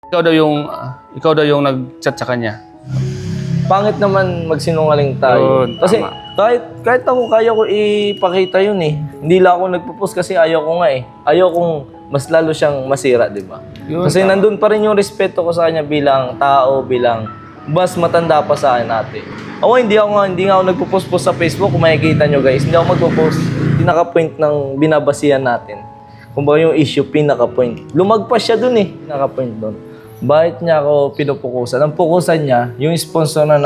Ikaw daw yung nag-chat sa kanya. Pangit naman magsinungaling tayo. Yun, Kasi tama. kahit ako kaya ko ipakita yun eh. Hindi lang ako nagpo-post kasi ayaw ko nga eh. Ayaw kong mas lalo siyang masira, di ba? Kasi nandun pa rin yung respeto ko sa kanya bilang tao, bilang mas matanda pa sa akin ate. Ako hindi nga ako nagpo-post sa Facebook. Kung makikita nyo guys, hindi ako magpo-post. Pinaka-point ng binabasihan natin. Kung ba yung issue, pinaka-point. Lumagpas siya dun eh, pinaka-point dun. Bakit niya ako pinupukusan? Ang pukusan niya, yung sponsor na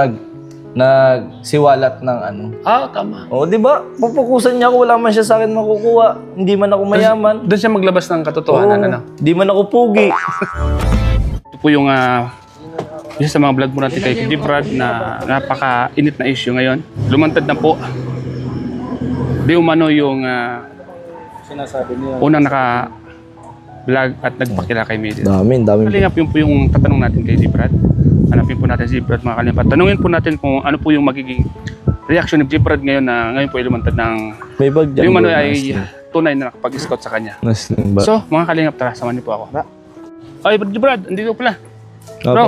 nagsiwalat ng ano. Tama. O, di ba? Pupukusan niya ako, wala man siya sa akin makukuha. Hindi man ako mayaman. Doon siya maglabas ng katotohanan, ano? Di man ako pugi. Ito po yung isa sa mga vlog mo natin kay Kuya Brad na napaka-init na issue ngayon. Lumantad na po. Di umano yung Sinasabi niya. unang naka-vlog at nagpakila kay Medit. Dami. Kalingap yun po yung tatanong natin kay Kuya Brad. Hanapin po natin si Brad, mga kalingap. Tanungin po natin kung ano po yung magiging reaction ni Kuya Brad ngayon na ngayon po ay lumantad ng May bag dyan. yung ano ay tunay na nakapag-scout sa kanya. So, mga kalingap, tara, samahan niyo po ako. Ay, Brad, andito pala. Bro.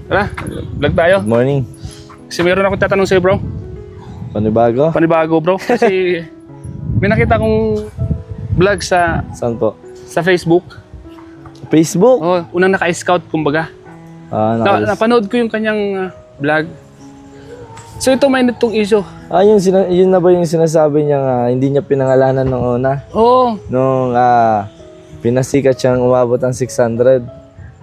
Tara, vlog tayo. Good morning. Kasi mayroon akong tatanong sa'yo, bro. Panibago? Panibago, bro. Kasi may nakita kong vlog sa Saan po? Facebook. Facebook? Oh, unang naka-scout, kumbaga. Napanood ko yung kanyang vlog. So ito, may itong issue. Yun na ba yung sinasabi niya nga, hindi niya pinangalanan nung una? Oo. Nung pinasikat siyang umabot ng 600.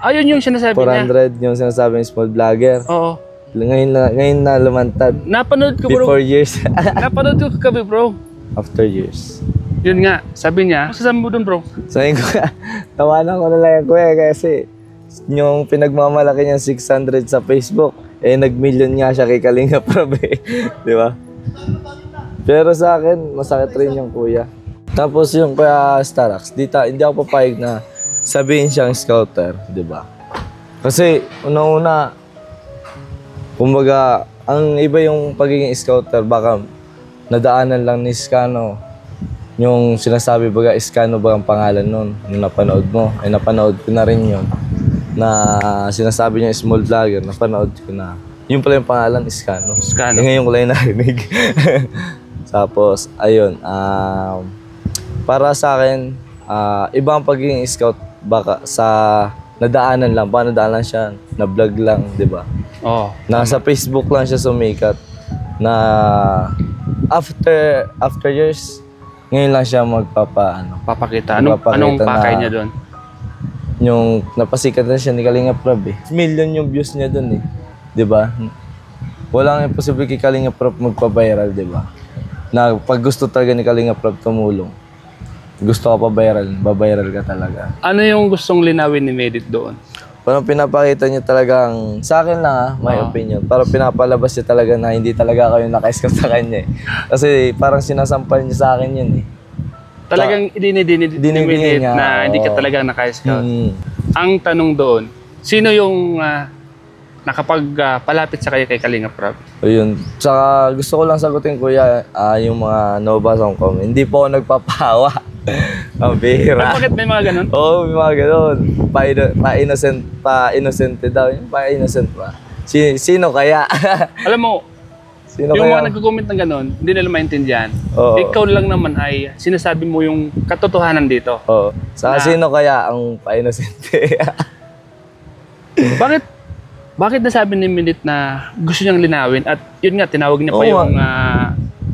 Ayun yung sinasabi niya. 400 yung sinasabi ng small vlogger. Oo. Ngayon na lumantad. Napanood ko, bro. Before years. Napanood ko kagabi, bro. After years. Yun nga, sabi niya. Masasabi mo dun, bro? Sabi ko, tawanan ko na lang yan kuya kasi yung pinagmamalaki niya 600 sa Facebook, nag-million nga siya kay Kalinga Prab eh. Di ba? Pero sa akin, masakit rin yung kuya. Tapos yung kuya Starax, hindi ako papayag na sabihin siyang scouter, di ba? Kasi una-una, kumbaga, ang iba yung pagiging scouter, baka nadaanan lang ni Scano. Yung sinasabi baga, Scano ba ang pangalan nun? Nung napanood mo, napanood ko na rin yun. Na sinasabi niya small vlogger, napanood ko na. Yun pala yung pangalan, Scano. Scano. Ngayon ko lang narinig. Tapos, ayun, para sa akin, ibang pagiging scout, baka sa nadaanan lang, baka nadaanan siya, na-vlog lang, di ba? Oo. Nasa Facebook lang siya sumikat, na after years, ngayon lang siya Papakita. Anong pakay niya doon? Yung napasikat na siya ni Kalinga Prab eh. Million yung views niya doon eh. Di ba? Walang imposible kay Kalinga Prab magpa-viral, di ba? Na pag gusto talaga ni Kalinga Prab tumulong, gusto ka pa-viral ka talaga. Ano yung gustong linawin ni Medit doon? Parang pinapakita niya talagang, sa akin lang my opinion, parang pinapalabas niya talaga na hindi talaga kayo naka-scout sa kanya eh. Kasi parang sinasampal niya sa akin yun eh. Talagang dinidinid ni Medit na hindi ka talaga naka-scout. Ang tanong doon, sino yung nakapagpalapit sa kaya kay Kalinga Prab? Ayun. Saka gusto ko lang sagutin kuya, yung mga nababasa kong comment. Hindi po ako nagpapahawa. Ang bihira. Bakit may mga ganun? Oo, may mga ganun. Pa-innocente daw. Pa-innocent pa. Sino kaya? Alam mo, Sino yung kaya? mga nagko-comment ng ganun, hindi nila maintindihan. Oo. Ikaw lang naman ay sinasabi mo yung katotohanan dito. Oo. Saka sino kaya ang pa-innocente? Bakit nasabi ni Minit na gusto niyang linawin at yun nga, tinawag niya pa yung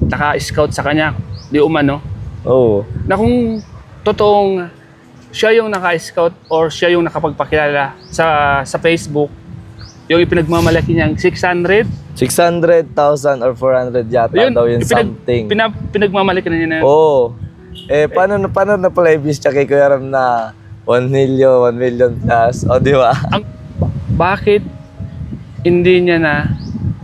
naka-scout sa kanya, di umano, Oo. na kung totoong siya yung naka-scout or siya yung nakapagpakilala sa Facebook, yung ipinagmamalaki niyang 600, 600,000 or 400 yata daw yung something. Pinagmamalaki na niya na. Oo. Paano na pala i-views siya kay Kuya Ram na 1 million plus? O, di ba? Bakit hindi niya na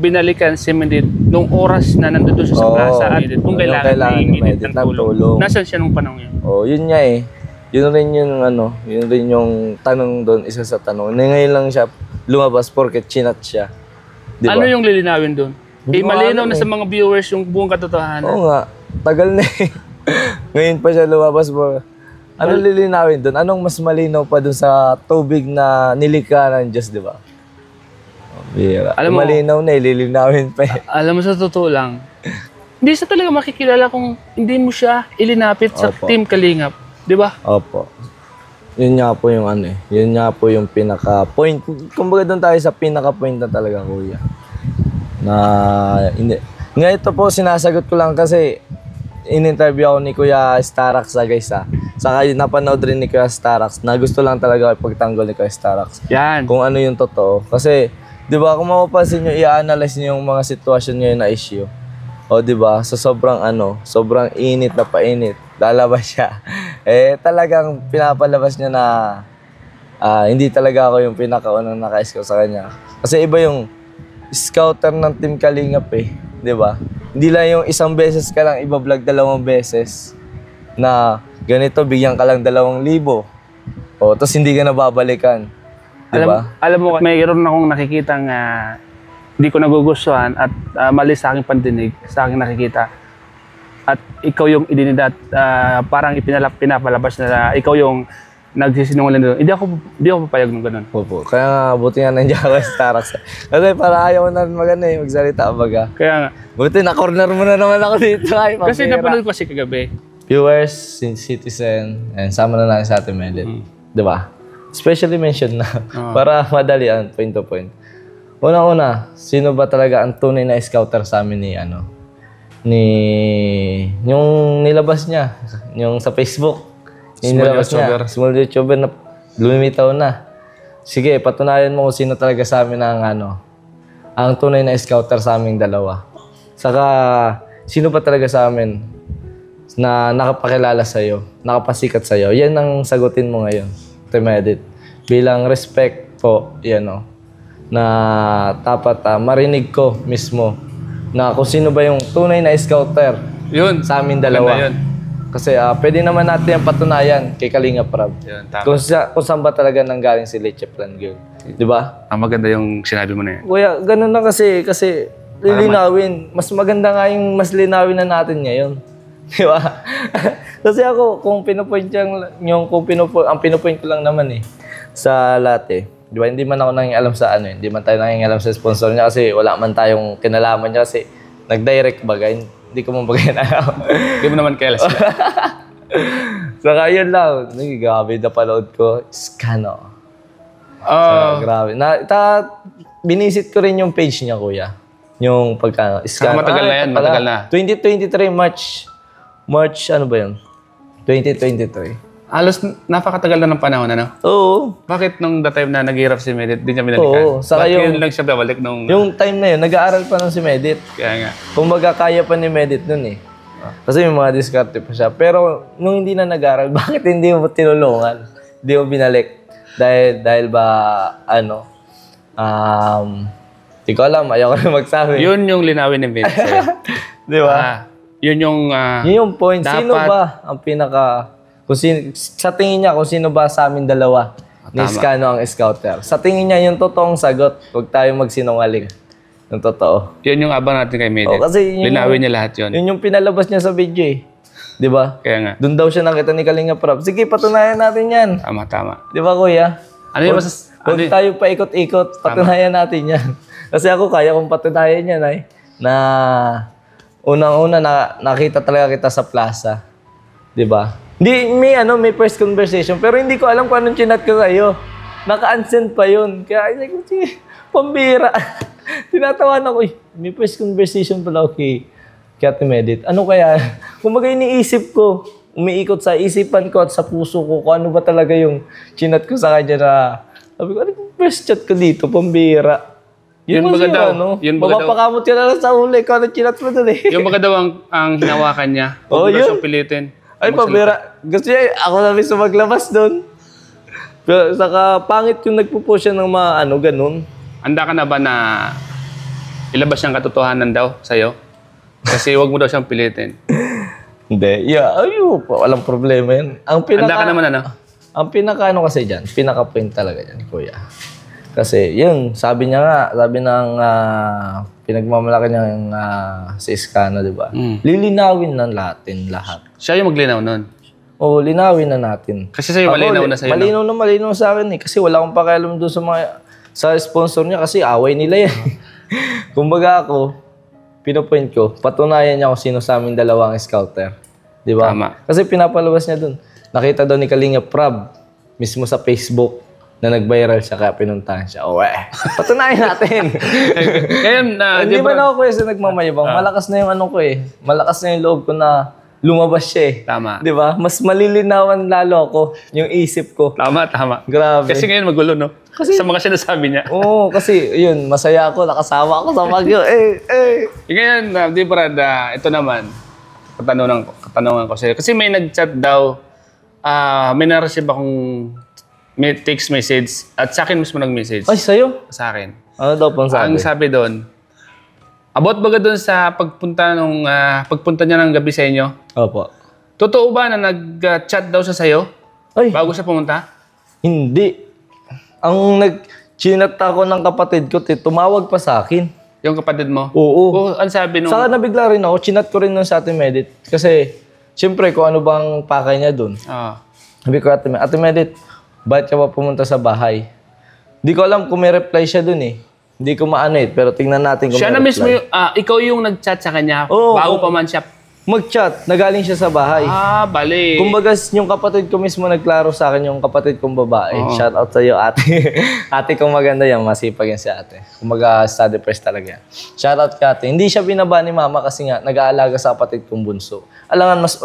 binalikan si Medit nung oras na nandun siya sa plaza at kung kailangan ni Medit ng tulong? Nasaan siya nung panahon yun? Oo, yun nga eh. Yun rin yung tanong doon, isa sa tanong. Ngayon lang siya lumabas porket chinat siya. Di ba? Ano yung lilinawin doon? Malinaw na eh. sa mga viewers yung buong katotohanan. Oo nga, tagal na eh. Ngayon pa siya lumabas po. Ano lilinawin doon? Anong mas malinaw pa doon sa tubig na nilikha ng Diyos, di ba? Bira. Alam mo, malinaw na, lilinawin pa eh. Alam mo, sa totoo lang, hindi sa talaga makikilala kung hindi mo siya ilinapit sa Opo. Team Kalingap. Di ba? Opo. Yun nga po yung ano eh. Yun nga po yung pinaka-point. Kumbaga doon tayo sa pinaka-point na talaga, kuya. Na, hindi. Nga ito po, sinasagot ko lang kasi in-interview ako ni Kuya Starax guys Saka napanood rin ni Kuya Starax na gusto lang talaga ipagtanggol ni Kuya Starax. Yan. Kung ano yung totoo. Kasi, di ba, kung mapapansin nyo, i-analyze nyo yung mga sitwasyon ngayon na issue. O, di ba, sa sobrang init na painit, lalabas siya. Talagang pinapalabas niya na hindi talaga ako yung pinakaunang naka-scout sa kanya. Kasi iba yung scouter ng Team Kalingap di ba? Hindi lang yung isang beses ka lang iba-vlog 2 beses na ganito, bigyan ka lang 2,000. O, tapos hindi ka na babalikan. Di ba? Alam mo, mayroon akong nakikitang hindi ko nagugustuhan at mali sa aking pandinig, sa aking nakikita. At ikaw yung idinidad, parang pinapalabas na ikaw yung nagsisinungaling doon. Hindi ako papayag ng ganun. Opo. Kaya nga, buti nga nandiyan ako sa Starax. Kasi para ayaw na magsalita baga. Kaya nga. Buti na-corner mo na naman ako dito. Ay, Kasi napanood ko kasi kagabi. Viewers, citizen, and sama na natin sa ating Melit. Di ba? Especially mention na. Para madalian, point to point. Una-una, sino ba talaga ang tunay na scouter sa amin yung nilabas niya, yung sa Facebook. Yung nilabas niya, small YouTuber na lumitaw na. Sige, patunayan mo kung sino talaga sa amin ang tunay na scouter sa aming dalawa. Saka, sino pa talaga sa amin na nakapakilala sa'yo, nakapasikat sa'yo. Yan ang sagutin mo ngayon, Team Edit. Bilang respect po, na dapat marinig ko mismo na kung sino ba yung tunay na scouter Yun. sa amin dalawa. Yun. Kasi pwede naman natin yung patunayan kay Kalingap Rab. Yun, tama. Kung saan ba talaga nanggaling si Leche Plan Girl. Di ba? Maganda yung sinabi mo na yan. Kuya, ganun na kasi lilinawin. Mas maganda nga yung mas linawin na natin ngayon. Di ba? Kasi ako, kung pinupoint ang pinupoint ko lang naman sa lahat Di ba? Hindi man ako nanging alam sa hindi man tayo nanging alam sa sponsor niya kasi wala man tayong kinalaman niya kasi nag-direct bagay. Hindi ko mong bagay na alam. Hindi mo naman kailas. Saka yun lang. Grabe na panood ko. Scano. Grabe. Binisit ko rin yung page niya, kuya. Yung pagkano. Scano. Matagal na yan. Matagal na. 2023 March, ano ba yun? 2023. Halos napakatagal na ng panahon, Oo. Bakit nung the time na naghihirap si Medit, di niya binalikan? Oo. Saka yun lang siya babalik nung... Yung time na yun, nag-aaral pa nun si Medit. Kaya nga. Kumbaga, kaya pa ni Medit nun Kasi may mga diskarte pa siya. Pero nung hindi na nag-aaral, bakit hindi mo tinulungan? Hindi mo binalik? Dahil ba, di ko alam, ayaw ko rin magsabi. Yun yung linawin ni Medit sa'yo. Di ba? Yun yung... yun yung point. Sino ba ang sa tingin niya, kung sino ba sa amin dalawa ni Scano ang scouter? Sa tingin niya, yung totoong sagot. Huwag tayong magsinungaling. Yung totoo. Yun yung abang natin kay Medit. Kasi linawin niya lahat yun. Yun yung pinalabas niya sa video Di ba? Kaya nga. Doon daw siya nakita ni Kalingap Rab. Sige, patunayan natin yan. Tama. Di ba, kuya? Ano yung Huwag tayo paikot-ikot. Patunayan natin yan. Kasi ako, kaya kong patunayan yan na unang-una nakita talaga kita sa plaza. Di ba? May first conversation, pero hindi ko alam kung anong chinat ko sa'yo. Naka-unsend pa yun. Kaya, pambira. Tinatawa na ko, may first conversation pala kay Ate Medit. Ano kaya? Kumbaga iniisip ko, umiikot sa isipan ko at sa puso ko kung ano ba talaga yung chinat ko sa kanya na, sabi ko, ano yung first chat ko dito? Pambira. Yun baga daw. Mapapakamot ka na lang sa uli kung ano chinat mo doon Yung baga daw ang hinawakan niya. Huwag mo daw siyang pilitin. Ay, pabira. Gusto niya, ako na mismo maglabas doon. Pero saka pangit yung nagpo-post siya ng mga ganun. Handa ka na ba na ilabas siyang katotohanan daw sa'yo? Kasi huwag mo daw siyang pilitin. Hindi. Walang problema yan. Handa ka naman Ang kasi dyan, pinaka-point talaga dyan, kuya. Kasi yun, sabi ng pinagmamalaki niya si Scano, di ba? Lilinawin ng lahat. Siya yung maglinaw nun. O, linawin na natin. Kasi sa'yo, malinaw na sa'yo. Malinaw sa akin eh. Kasi wala akong pakialam doon sa sponsor niya kasi away nila yan. Kumbaga ako, pinopoint ko, patunayan niya kung sino sa amin dalawang scouter. Di ba? Tama. Kasi pinapalabas niya doon. Nakita daw ni Kalinga Prab, mismo sa Facebook, na nag-viral siya kaya pinuntahan siya. Patunayan natin. Ngayon, Hindi man ako kasi nagmamayabang. Malakas na yung ano ko eh. Malakas na yung loob ko na lumabas siya eh. Tama. Di ba? Mas malilinawan lalo ako yung isip ko. Tama. Grabe. Kasi ngayon magulo, no? Kasi sa mga sinasabi niya. Oo, kasi yun, masaya ako, nakasama ako sa Baguio. Ngayon, di Brad, ito naman, katanungan ko sa'yo. Kasi may nag-chat daw, may na-receive akong may text message at sa akin mismo nag-message. Ay, sa'yo? Sa akin. Ano daw pang sabi? Ang sabi doon, about baga doon sa pagpunta niya ng gabi sa inyo? Opo. Totoo ba na nag-chat daw siya sa'yo? Ay, Bago siya pumunta? hindi. Ang nag-chinat ako ng kapatid ko, tumawag pa sa akin. Yung kapatid mo? Oo. Ang sabi nung... Saka nabigla rin ako, chinat ko rin nun sa Ate Medit. Kasi, siyempre, kung ano bang pakay niya dun. Sabi ko, Ate Medit, bakit ka pa pumunta sa bahay? Hindi ko alam kung may reply siya dun eh. Hindi ko maano eh, pero tingnan natin kung siya may na mismo reply. ikaw yung nag-chat sa kanya Oo, bago pa man siya. Mag-chat, nagaling siya sa bahay. Bali. Kumbaga, yung kapatid ko mismo nagklaro sa akin, yung kapatid kong babae. Shout out sa iyo, ate. Ate kong maganda yan, masipag yan si ate. Kumbaga, study first talaga yan. Shout out ka ate. Hindi siya binaba ni mama kasi nga, nag-aalaga sa kapatid kong bunso. Alangan, mas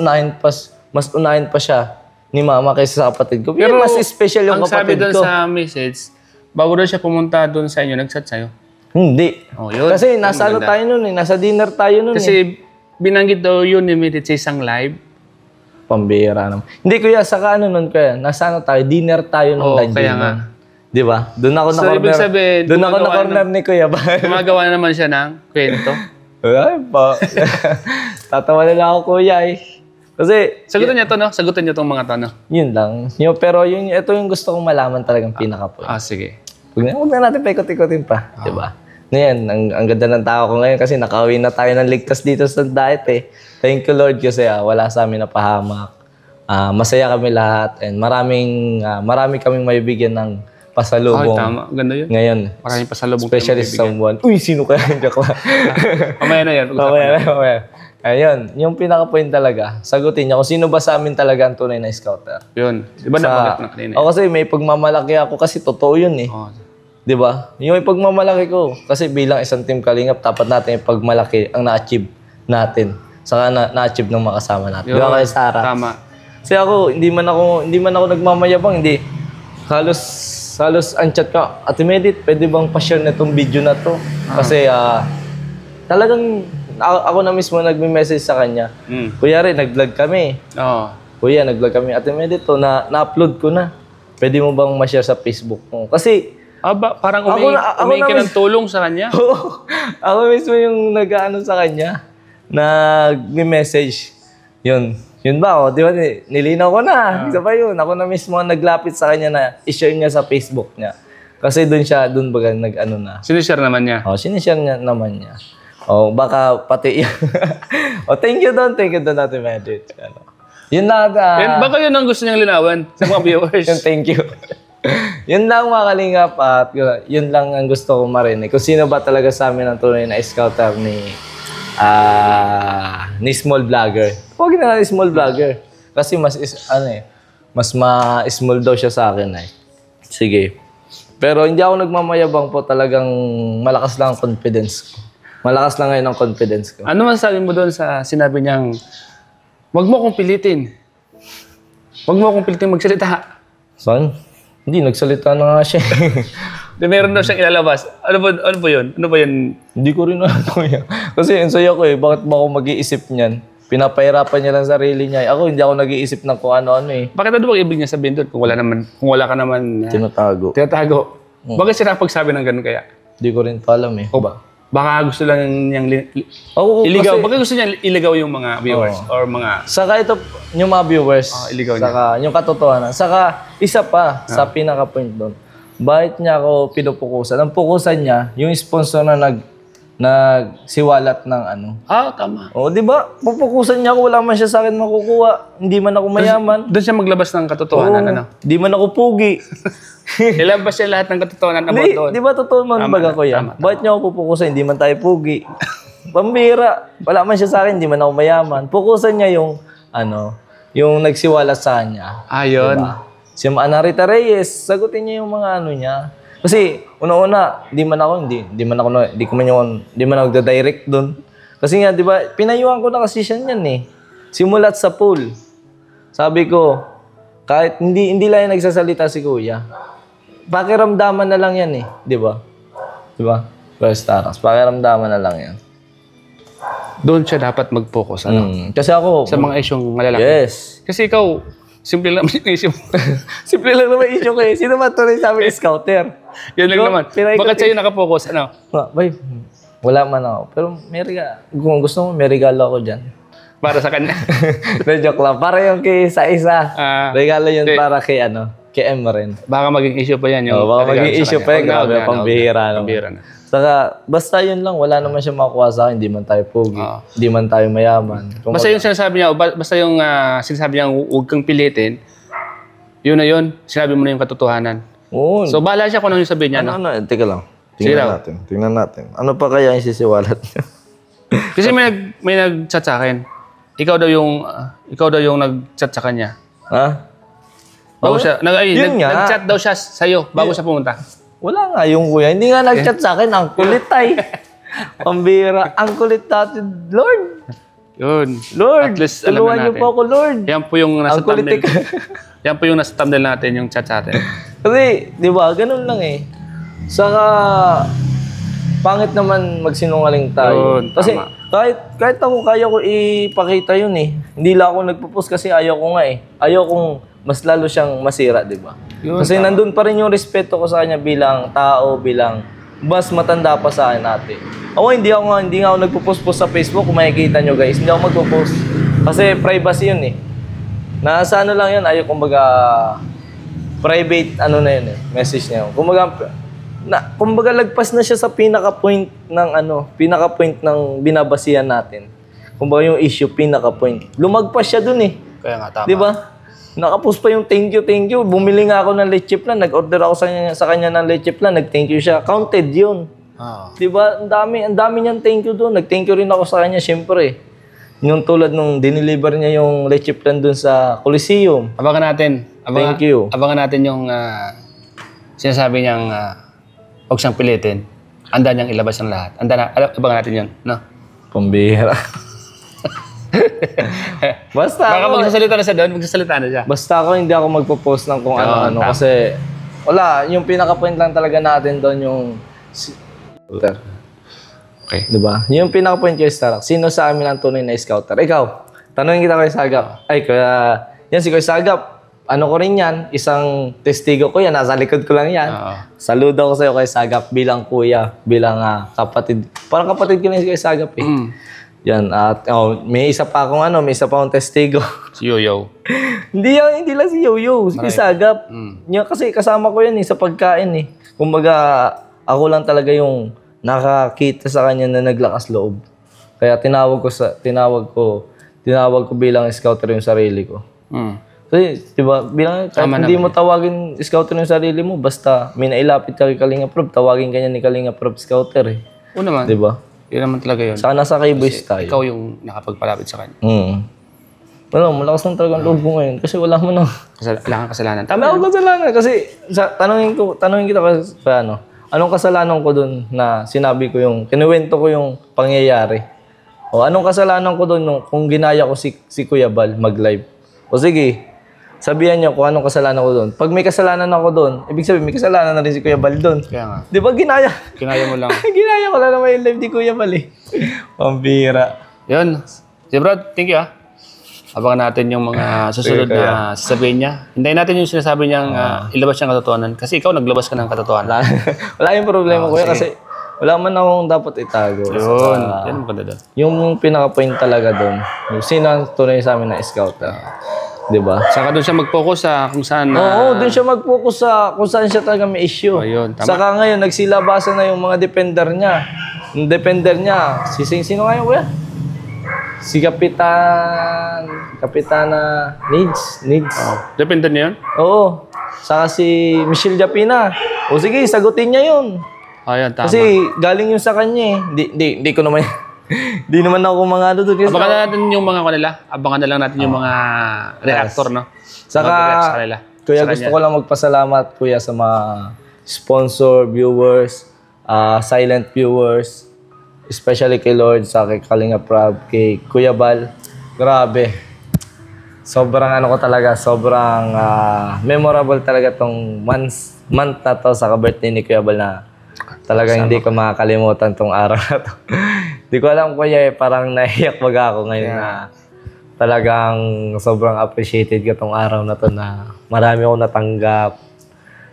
unahin pa siya ni mama kaysa sa kapatid ko. Pero mas special yung ang sabi kapatid doon ko. sa message, bago doon siya pumunta doon sa inyo, nag-chat sa'yo? Hindi. Yun. Kasi nasa ano tayo nun eh, nasa dinner tayo nun Kasi binanggit daw yun ni Medit sa isang live. Pambira naman. Hindi kuya, saka ano nun kuya, nasa ano tayo, dinner tayo nung dungeon. Kaya nga. Di ba? Doon ako na So, ibig corner. sabihin, Doon ako na corner ni kuya. Gumagawa na naman siya ng kwento. Ay pa. Tatawa na lang ako kuya eh. Kasi, Sagutin niya to, no? Sagutin niyo tong mga to, no? yun lang. Pero ito yung gusto kong malaman talagang pinaka-point. Sige. Huwag na natin paikot-ikotin pa. Di ba? Ngayon, ang ganda ng tao ko ngayon kasi nakauwi na tayo ng ligtas dito sa diet eh. Thank you Lord kasi wala sa amin na pahamak. Masaya kami lahat and marami kaming mabibigyan ng pasalubong. Tama. Ganda yun. Ngayon, Maraming pasalubong. especially someone. Uy, sino kaya yung joke lang? Mamaya na yan. Mamaya. Ayun, yung pinaka-point talaga, sagutin niya kung sino ba sa amin talaga ang tunay na scouter. Yun. Di ba nabanggit na kanina? Kasi may pagmamalaki ako kasi totoo yun eh. Di ba? Yung ipagmamalaki ko. Kasi bilang isang team Kalingap, dapat natin ipagmalaki ang na-achieve natin. Saka na-achieve ng makasama natin. Di ba kay Sarah? Tama. Kasi ako, hindi man ako nagmamayabang, hindi. Halos ang chat ka, Ate Medit, pwede bang pa-share na itong video na to? Kasi talagang ako na mismo nagme-message sa kanya. Kuya rin, nag-vlog kami. Kuya, nag-vlog kami. Ate Medit, na-upload ko na. Pwede mo bang ma-share sa Facebook mo? Kasi parang umingi ka ng tulong sa kanya. ako mismo yung nag-ano sa kanya. Nag-message. Yun ba? Di ba? Nilinaw ko na. Isa pa yun. Ako na mismo ang naglapit sa kanya na i-share niya sa Facebook niya. Kasi doon baga nag-ano na. Sinishare naman niya? Sinishare niya naman niya. Baka pati yan. Thank you doon Ate Medit. Yun lang. Baka yun ang gusto niyang linawan sa mga viewers. Thank you. Yun lang mga Kalingap at yun lang ang gusto ko marinig. Kung sino ba talaga sa amin ang tunay na scouter ni small vlogger. Huwag na small vlogger. Kasi mas ma-small daw siya sa akin eh. Sige. Pero hindi ako nagmamayabang po, talagang malakas lang ang confidence ko. Malakas lang ngayon ang confidence ko. Ano masasabi mo doon sa sinabi niyang, wag mo akong pilitin. Wag mo akong pilitin magsalita. Son? Hindi, nagsalita na nga siya. Meron daw siyang ilalabas. Ano ba yun? Ano ba yun? Hindi ko rin alam yan. Kasi ang saya ko eh, bakit ba ako mag-iisip niyan? Pinapahirapan niya lang sarili niya. Ako, hindi ako nag-iisip ng kung ano-ano eh. Bakit ano ba ibig niya sabihin doon kung wala ka naman tinatago. Bakit siya napagsabi ng ganun kaya? Hindi ko rin pa alam eh. Baka gusto lang niyang iligaw. Baka gusto niya iligaw yung mga viewers or mga... Saka ito, yung mga viewers. Iligaw saka yung katotohanan. Saka isa pa sa pinaka-point doon. Bakit niya ako pinupukusan? Ang pukusan niya, yung sponsor na nagsiwalat ng ano. Tama. O, di ba? Pupukusan niya ako, wala man siya sa akin makukuha. Hindi man ako mayaman. Doon siya maglabas ng katotohanan, ano? Di man ako pugi. Ilabas siya lahat ng katotohanan about Hindi, doon. di ba totoo man baga ko yan? Bakit niya ako pupukusan? Hindi man tayo pugi. Pambira. Wala man siya sa akin, hindi man ako mayaman. Pukusan niya yung, yung nagsiwalat sa kanya. Yun. Diba? Si Ana Rita Reyes, sagutin niya yung mga ano niya. Kasi una-una, hindi man ako nagda-direct doon. Kasi nga, 'di ba, pinayuhan ko na kasi siya niyan eh. Simulat sa pool. Sabi ko, kahit hindi lang yung nagsasalita si Kuya. Pakiramdaman na lang yan eh, 'di ba? 'Di ba? Starax, pakiramdaman na lang yan. Doon siya dapat mag-focus, ano? Kasi ako Sa mga isyong malalaki. Yes. Kasi ikaw, simple lang yung issue mo. Simple lang naman issue ko eh. Sino ba tunay sa amin scouter? Yan lang naman. Bakit sa'yo nakapokus, ano? Bay, wala man ako. Pero kung gusto mo, may regalo ako dyan. Para sa kanya. Joke lang. Para yung kay isa-isa. Regalo yun para kay Emren. Baka maging issue pa yan. Baka maging issue pa yan. Grabe, pambihira naman. Pambihira na. Saka, basta yun lang. Wala naman siya makuha sa akin. Hindi man tayo pogi. Hindi man tayo mayaman. Basta yung sinasabi niya, basta yung sinasabi niya, huwag kang pilitin, yun na yun. Sinabi mo na yung katotohanan. Oo. So, bahala siya kung ano yung sabihin niya. Teka lang. Tingnan natin. Ano pa kaya yung sisiwalat niya? Kasi may nag-chat sa akin. Ikaw daw yung nag-chat sa kanya. Ha? Bago siya, nag-chat daw siya sa'yo bago siya pumunta. Wala nga yung kuya. Hindi nga nag-chat sa akin. Ang kulit ay. Pambira. Ang kulit natin. Lord. Yun. Lord. At least alam Tulungan na niyo natin. po ako, Lord. Yan po yung nasa Ang kulit thumbnail. Yan po yung nasa thumbnail natin, yung chat sa atin. Kasi, di ba, ganun lang eh. Saka, pangit naman magsinungaling tayo. Yun, Kasi, tama. kahit ako, kaya ko ipakita yun eh. Hindi lang ako nagpo-post kasi ayaw ko nga eh. Ayaw kong mas lalo siyang masira, di ba? Kasi nandun pa rin yung respeto ko sa kanya bilang tao, bilang mas matanda pa sa akin ate. Ako, hindi nga ako nagpo-post sa Facebook. Kung makikita nyo guys, hindi ako magpo-post. Kasi privacy yun eh. Nasa ano lang yun, ayaw kumbaga private na yun eh, message niya. Kumbaga lagpas na siya sa pinaka-point ng binabasihan natin. Kumbaga yung issue, pinaka-point. Lumagpas siya dun eh. Kaya nga, tama. Di ba? Nakapost pa yung thank you. Bumili nga ako ng leche plan. Nag-order ako sa kanya ng leche plan. Nag-thank you siya. Counted yun. Di ba? Ang dami niyang thank you doon. Nag-thank you rin ako sa kanya, syempre. Yung tulad nung diniliver niya yung leche plan doon sa Coliseum. Abangan natin. Thank you. Abangan natin yung sinasabi niyang huwag siyang pilitin. Handa niyang ilabas ang lahat. Abangan natin yun. No? Pambihira. Basta Baka magsasalita na siya doon, magsasalita na siya. Basta ako hindi ako magpo-post ng kung ano-ano kasi wala, yung pinaka-point lang talaga natin doon yung Okay. Diba? Yung pinaka-point kay Starax, sino sa amin ang tunay na scouter? Ikaw, tanungin kita kay Sagap. Yan si Kuya Sagap. Ano ko rin yan, isang testigo ko yan, nasa likod ko lang yan. Saludo ko sa'yo kay Sagap bilang kuya, bilang kapatid. Parang kapatid ko na si Kuya Sagap eh. Yan, at may isa pa akong testigo. Si Yoyo. hindi lang si Yoyo, si Kuya Sagap. Kasi kasama ko yan sa pagkain eh. Kumbaga, ako lang talaga yung nakakita sa kanya na naglakas loob. Kaya tinawag ko bilang scouter yung sarili ko. Kasi, di ba, kahit hindi mo tawagin scouter yung sarili mo, basta may nailapit ka kay Kalinga Prab, tawagin ka niya ni Kalinga Prab scouter eh. Oo naman. Di ba? Yun naman talaga yun. Saka nasa kay boys tayo. Ikaw yung nakapagpalapit sa kanya. Malakas lang talaga ang loob ko ngayon kasi wala mo na. Wala kang kasalanan. Wala akong kasalanan kasi tanungin kita kasi anong kasalanan ko doon na sinabi ko kinuwento ko yung pangyayari. O anong kasalanan ko doon kung ginaya ko si Kuya Bal mag-live. O sige, sabihan niyo kung anong kasalanan ko doon. Pag may kasalanan ako doon, ibig sabihin may kasalanan na rin si Kuya Bal doon. Kaya nga. Di ba ginaya? Kinaya mo lang. Ginaya ko lang naman yung live ni Kuya Bal eh. Pambira. Yun. Si Brad, thank you Abangan natin yung mga susunod na sasabihin niya. Hintayin natin yung sinasabi niyang ilabas niyang katotohanan. Kasi ikaw naglabas ka ng katotohanan. Wala yung problema kuya kasi wala man akong dapat itago. Yun. Yan ang maganda doon. Yung pinaka-point talaga doon, yung sino ang tunay sa amin na scouter. Diba? Saka doon siya mag-focus sa kung saan... Oo, doon siya mag-focus sa kung saan siya talaga may issue. Ayun, tama. Saka ngayon, nagsilabasan na yung mga defender niya. Yung defender niya, sino nga yun, kuya? Si Kapitana Needs. Depende niya yun? Oo. Saka si Michelle Japina. O sige, sagutin niya yun. Ayun, tama. Kasi galing yun sa kanya eh. Di ko naman, di naman ako mga ano doon. Abangan na natin yung mga kanila. Abangan na lang natin yung mga reactor, no? Saka, Mag-react sa kanila. kuya, Sa gusto kanya. ko lang magpasalamat, kuya, sa mga sponsor, viewers, silent viewers, especially kay Lord, sa kay Kalinga Prab, kay Kuya Bal. Grabe. Sobrang ano ko talaga, sobrang memorable talaga tong month na to sa birthday ni Kuya Bal na talagang hindi ko makakalimutan tong araw na to. Hindi ko alam, kuya, parang naiyak baga ako ngayon na talagang sobrang appreciated ka tong araw na to na marami akong natanggap.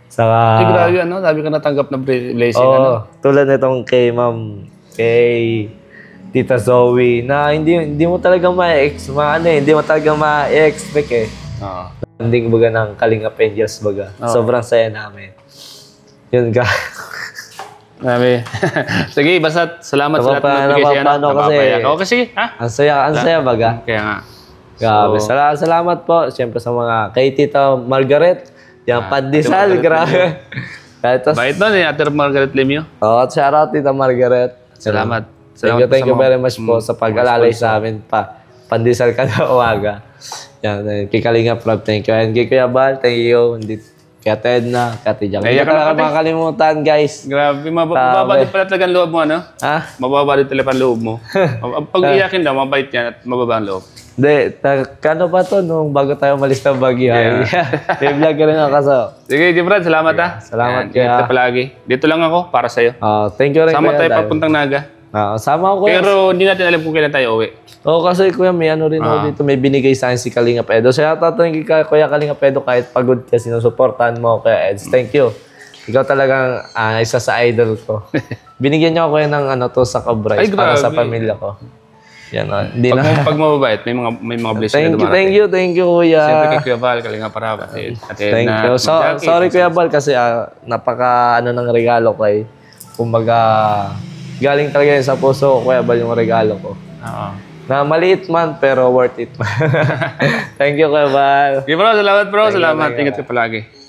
Saka, Grabe, ano? Sabi ka natanggap na blessing, ano? tulad nitong kay kay Tita Zoe, na hindi mo talaga hindi mo talaga ma-expect eh. Oo. Landing baga ng Kalingap Angels baga. Sobrang saya namin. Yun ka. Grabe. Sige, basta salamat sa lahat ng nagbigay sa'yo. Napapano kasi. Okay, sige. Ha? Ang saya baga. Kaya nga. Grabe. Salamat po. Siyempre sa mga kay Tita Margaret. Yung pandesal, grabe. Kahit Bait nun eh, Ate Margaret Lemio. shout out Tita Margaret. Salamat. Thank you very much po sa pag-alalay sa amin pa. Pandesal ka na uwaga. Yan, kay Kalinga Prab, thank you. And kay Kuya Bal, thank you. Kay Ate Edna, kay Ate Jack. Hindi Naiyak ka na na kami. makakalimutan, guys. Grabe, mababa din pala talaga ang loob mo, ano? Ha? Mababa din talaga ang loob mo. Pag iyakin daw, mabait yan at mababa ang loob. Hindi, kano pa to nung bago tayo malis ng Baguio? May vlog ka rin ako kaso. Sige, Jibran, salamat ha. Salamat, Yan, ingat ka palagi. Dito lang ako para sa'yo. Thank you rin, Sama Kuya tayo Dal. papuntang Naga. Sama ako, Kuya. Pero hindi natin alam kung kailan tayo uwi. Kasi Kuya, may ano rin ako dito. May binigay sa akin si Kalinga Pedo. So, tatanungin kay Kuya Kalinga Pedo kahit pagod ka, sinusuportahan mo, Kuya Eds. Thank you. Ikaw talagang isa sa idol ko. Binigyan niyo ako Kuya ng sa Cabrais Ay, para sa grabe. pamilya ko. Yan, hindi na. Pag mababait, may mga blessing na dumarating. Thank you, Kuya. Siyempre kay Kuya Val, Kalinga Parab. Thank you. Sorry, Kuya Bal, kasi napaka ng regalo ko eh. Kumbaga, galing talaga yun sa puso ko, Kuya Bal, yung regalo ko. Oo. Na maliit man, pero worth it man. Thank you, Kuya Bal. Okay bro, salamat bro. Salamat. Ingat ka palagi.